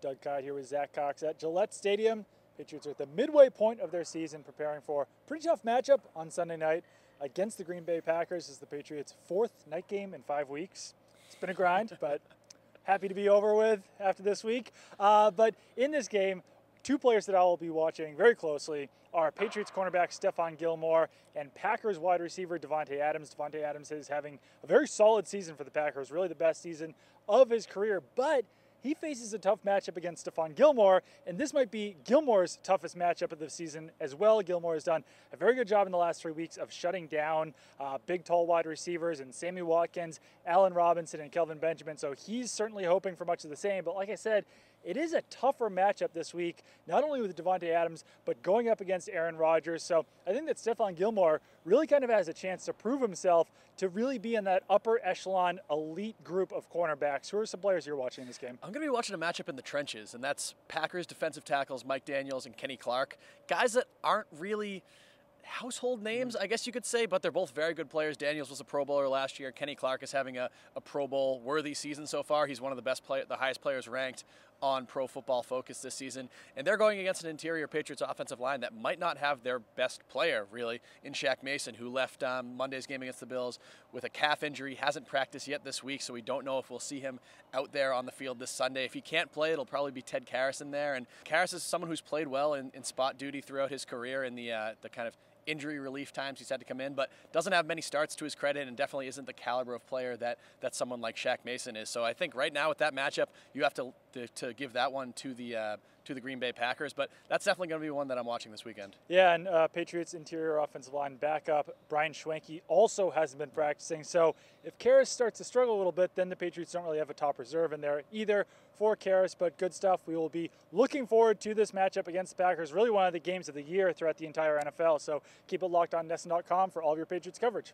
Doug Kyed here with Zack at Gillette Stadium. Patriots are at the midway point of their season, preparing for a pretty tough matchup on Sunday night against the Green Bay Packers. This is the Patriots' fourth night game in 5 weeks. It's been a grind, but happy to be over with after this week. But in this game, two players that I will be watching very closely are Patriots cornerback Stephon Gilmore and Packers wide receiver Davante Adams. Davante Adams is having a very solid season for the Packers, really the best season of his career, but he faces a tough matchup against Stephon Gilmore, and this might be Gilmore's toughest matchup of the season as well. Gilmore has done a very good job in the last 3 weeks of shutting down big, tall wide receivers and Sammy Watkins, Allen Robinson, and Kelvin Benjamin, so he's certainly hoping for much of the same. But like I said, it is a tougher matchup this week, not only with Davante Adams, but going up against Aaron Rodgers. So I think that Stephon Gilmore really kind of has a chance to prove himself to really be in that upper echelon elite group of cornerbacks. Who are some players you're watching in this game? I'm going to be watching a matchup in the trenches, and that's Packers defensive tackles Mike Daniels and Kenny Clark. Guys that aren't really household names, I guess you could say, but they're both very good players. Daniels was a Pro Bowler last year. Kenny Clark is having a Pro Bowl worthy season so far. He's one of the highest players ranked on Pro Football Focus this season, and they're going against an interior Patriots offensive line that might not have their best player really in Shaq Mason, who left Monday's game against the Bills with a calf injury, hasn't practiced yet this week, so we don't know if we'll see him out there on the field this Sunday. If he can't play, it'll probably be Ted Karras in there, and Karras is someone who's played well in spot duty throughout his career in the kind of injury relief times he's had to come in, but doesn't have many starts to his credit and definitely isn't the caliber of player that someone like Shaq Mason is. So I think right now with that matchup, you have to give that one to the Green Bay Packers, but that's definitely going to be one that I'm watching this weekend. Yeah, and Patriots interior offensive line backup Brian Schwenke also hasn't been practicing. So if Karras starts to struggle a little bit, then the Patriots don't really have a top reserve in there either for Karras, but good stuff. We will be looking forward to this matchup against the Packers, really one of the games of the year throughout the entire NFL. So keep it locked on NESN.com for all of your Patriots coverage.